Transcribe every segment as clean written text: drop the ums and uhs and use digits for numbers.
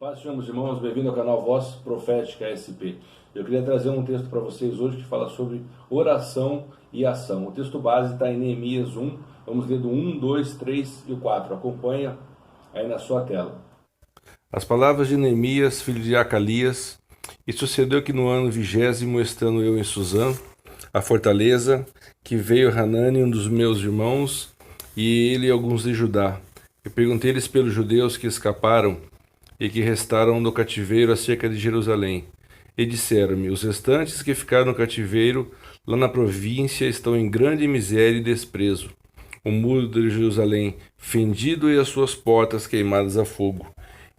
Paz, meus irmãos, bem-vindo ao canal Voz Profética SP. Eu queria trazer um texto para vocês hoje que fala sobre oração e ação. O texto base está em Neemias 1, vamos ler do 1, 2, 3 e o 4. Acompanha aí na sua tela. As palavras de Neemias, filho de Acalias. E sucedeu que no ano 20º, estando eu em Suzã, a fortaleza, que veio Hanani, um dos meus irmãos, e ele e alguns de Judá. E perguntei-lhes pelos judeus que escaparam e que restaram no cativeiro acerca de Jerusalém. E disseram-me: os restantes que ficaram no cativeiro lá na província estão em grande miséria e desprezo. O muro de Jerusalém fendido e as suas portas queimadas a fogo.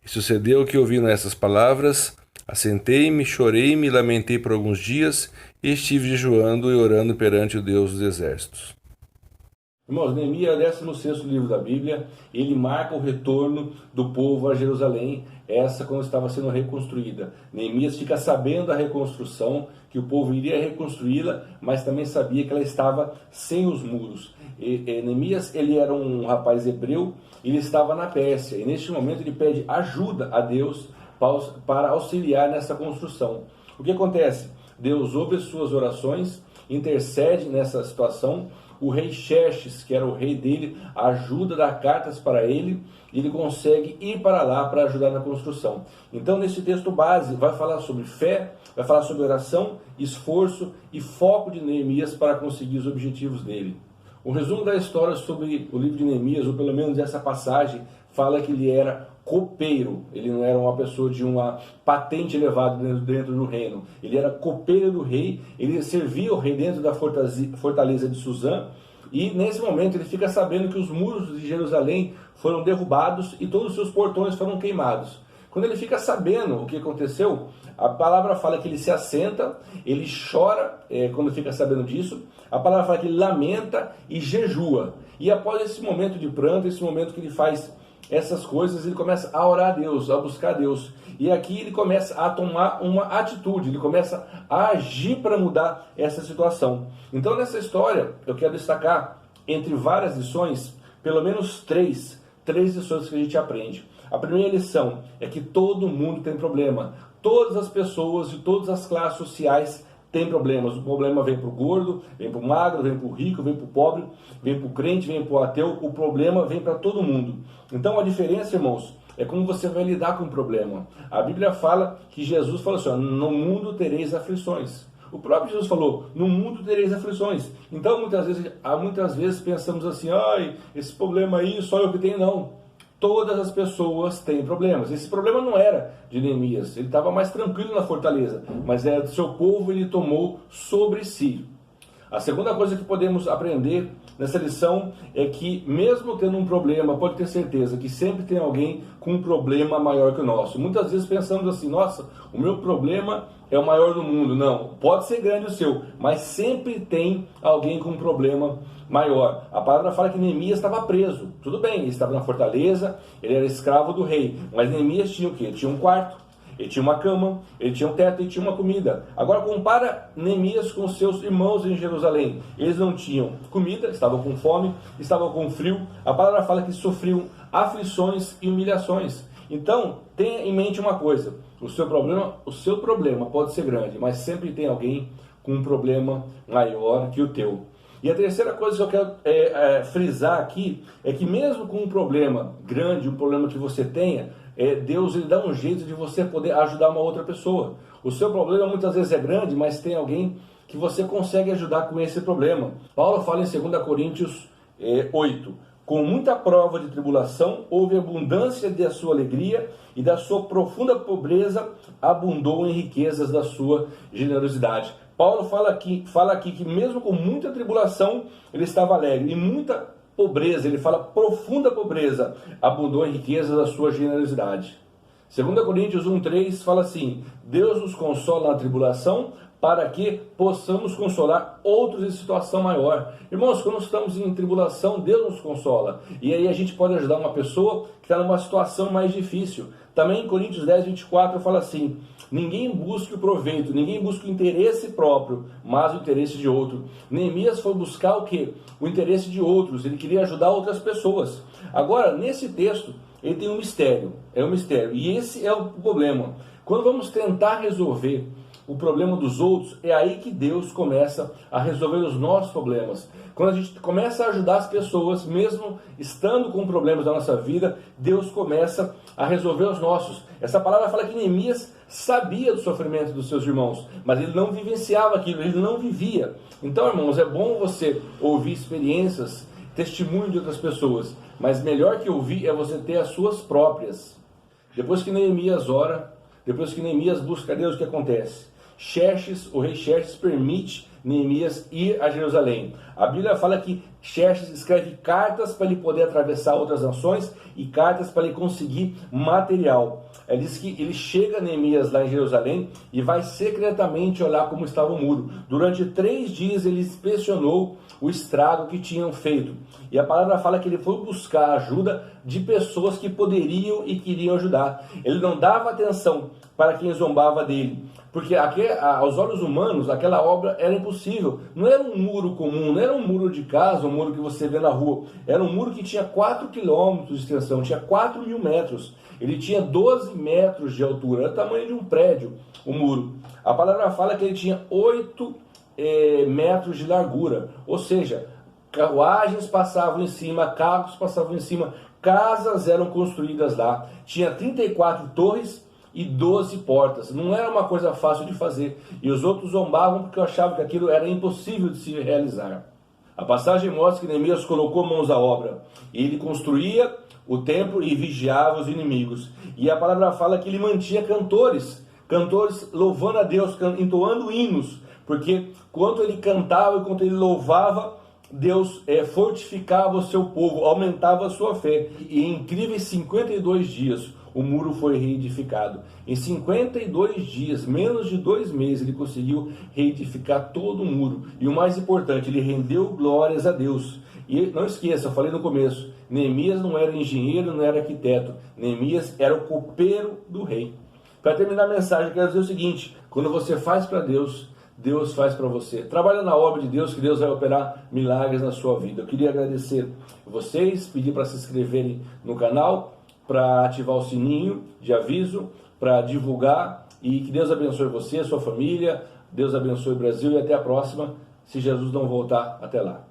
E sucedeu que, ouvindo essas palavras, assentei-me, chorei, me lamentei por alguns dias e estive jejuando e orando perante o Deus dos exércitos. Irmãos, Neemias é o 16º livro da Bíblia. Ele marca o retorno do povo a Jerusalém, essa quando estava sendo reconstruída. Neemias fica sabendo da reconstrução, que o povo iria reconstruí-la, mas também sabia que ela estava sem os muros. Neemias, ele era um rapaz hebreu, ele estava na Pérsia, e neste momento ele pede ajuda a Deus para auxiliar nessa construção. O que acontece? Deus ouve as suas orações, intercede nessa situação. O rei Xerxes, que era o rei dele, ajuda, dá cartas para ele, e ele consegue ir para lá para ajudar na construção. Então, nesse texto base, vai falar sobre fé, vai falar sobre oração, esforço e foco de Neemias para conseguir os objetivos dele. O resumo da história sobre o livro de Neemias, ou pelo menos essa passagem, fala que ele era copeiro. Ele não era uma pessoa de uma patente elevada dentro do reino. Ele era copeiro do rei, ele servia o rei dentro da fortaleza de Suzã, e nesse momento ele fica sabendo que os muros de Jerusalém foram derrubados e todos os seus portões foram queimados. Quando ele fica sabendo o que aconteceu, a palavra fala que ele se assenta, ele chora quando fica sabendo disso. A palavra fala que ele lamenta e jejua. E após esse momento de pranto, esse momento que ele faz essas coisas, ele começa a orar a Deus, a buscar a Deus. E aqui ele começa a tomar uma atitude, ele começa a agir para mudar essa situação. Então, nessa história, eu quero destacar, entre várias lições, pelo menos três lições que a gente aprende. A primeira lição é que todo mundo tem problema. Todas as pessoas de todas as classes sociais têm problemas. O problema vem para o gordo, vem para o magro, vem para o rico, vem para o pobre, vem para o crente, vem para o ateu. O problema vem para todo mundo. Então a diferença, irmãos, é como você vai lidar com o problema. A Bíblia fala que Jesus falou assim: no mundo tereis aflições. O próprio Jesus falou: no mundo tereis aflições. Então muitas vezes pensamos assim: ai, esse problema aí só eu que tenho. Não. Todas as pessoas têm problemas. Esse problema não era de Neemias, ele estava mais tranquilo na fortaleza, mas era do seu povo, ele tomou sobre si. A segunda coisa que podemos aprender nessa lição é que, mesmo tendo um problema, pode ter certeza que sempre tem alguém com um problema maior que o nosso. Muitas vezes pensamos assim: nossa, o meu problema é o maior do mundo. Não, pode ser grande o seu, mas sempre tem alguém com um problema maior. A palavra fala que Neemias estava preso. Tudo bem, ele estava na fortaleza, ele era escravo do rei, mas Neemias tinha o quê? Ele tinha um quarto, ele tinha uma cama, ele tinha um teto e tinha uma comida. Agora compara Neemias com seus irmãos em Jerusalém. Eles não tinham comida, estavam com fome, estavam com frio. A palavra fala que sofriam aflições e humilhações. Então, tenha em mente uma coisa: o seu problema pode ser grande, mas sempre tem alguém com um problema maior que o teu. E a terceira coisa que eu quero frisar aqui é que, mesmo com um problema grande, um problema que você tenha, Deus ele dá um jeito de você poder ajudar uma outra pessoa. O seu problema muitas vezes é grande, mas tem alguém que você consegue ajudar com esse problema. Paulo fala em 2 Coríntios 8: com muita prova de tribulação, houve abundância da sua alegria, e da sua profunda pobreza abundou em riquezas da sua generosidade. Paulo fala aqui que mesmo com muita tribulação, ele estava alegre, e muita pobreza, ele fala profunda pobreza, abundou em riquezas da sua generosidade. 2 Coríntios 1:3 fala assim: Deus nos consola na tribulação, para que possamos consolar outros em situação maior. Irmãos, quando estamos em tribulação, Deus nos consola. E aí a gente pode ajudar uma pessoa que está numa situação mais difícil. Também em Coríntios 10:24 fala assim: ninguém busque o proveito, ninguém busque o interesse próprio, mas o interesse de outro. Neemias foi buscar o quê? O interesse de outros. Ele queria ajudar outras pessoas. Agora, nesse texto, ele tem um mistério, é um mistério. E esse é o problema. Quando vamos tentar resolver o problema dos outros, é aí que Deus começa a resolver os nossos problemas. Quando a gente começa a ajudar as pessoas, mesmo estando com problemas da nossa vida, Deus começa a resolver os nossos. Essa palavra fala que Neemias sabia do sofrimento dos seus irmãos, mas ele não vivenciava aquilo, ele não vivia. Então, irmãos, é bom você ouvir experiências, testemunho de outras pessoas, mas melhor que ouvir é você ter as suas próprias. Depois que Neemias ora, depois que Neemias busca a Deus, o que acontece? O rei Xerxes permite Neemias ir a Jerusalém. A Bíblia fala que Xerxes escreve cartas para ele poder atravessar outras nações e cartas para ele conseguir material. Ele diz que ele chega Neemias lá em Jerusalém e vai secretamente olhar como estava o muro. Durante 3 dias ele inspecionou o estrago que tinham feito. E a palavra fala que ele foi buscar a ajuda de pessoas que poderiam e queriam ajudar. Ele não dava atenção para quem zombava dele, porque aos olhos humanos aquela obra era impossível. Não era um muro comum, não era um muro de casa, um muro que você vê na rua. Era um muro que tinha 4 quilômetros de extensão, tinha 4.000 metros. Ele tinha 12 metros de altura, era o tamanho de um prédio, o muro. A palavra fala que ele tinha 8 metros de largura, ou seja, carruagens passavam em cima, carros passavam em cima, casas eram construídas lá. Tinha 34 torres e 12 portas. Não era uma coisa fácil de fazer. E os outros zombavam porque achavam que aquilo era impossível de se realizar. A passagem mostra que Neemias colocou mãos à obra. Ele construía o templo e vigiava os inimigos. E a palavra fala que ele mantinha cantores louvando a Deus, entoando hinos. Porque quanto ele cantava e quanto ele louvava, Deus fortificava o seu povo, aumentava a sua fé. E em incríveis 52 dias, o muro foi reedificado. Em 52 dias, menos de 2 meses, ele conseguiu reedificar todo o muro. E o mais importante, ele rendeu glórias a Deus. E não esqueça, eu falei no começo, Neemias não era engenheiro, não era arquiteto. Neemias era o copeiro do rei. Para terminar a mensagem, eu quero dizer o seguinte: quando você faz para Deus, Deus faz para você. Trabalha na obra de Deus, que Deus vai operar milagres na sua vida. Eu queria agradecer vocês, pedir para se inscreverem no canal, para ativar o sininho de aviso, para divulgar, e que Deus abençoe você, sua família, Deus abençoe o Brasil, e até a próxima, se Jesus não voltar até lá.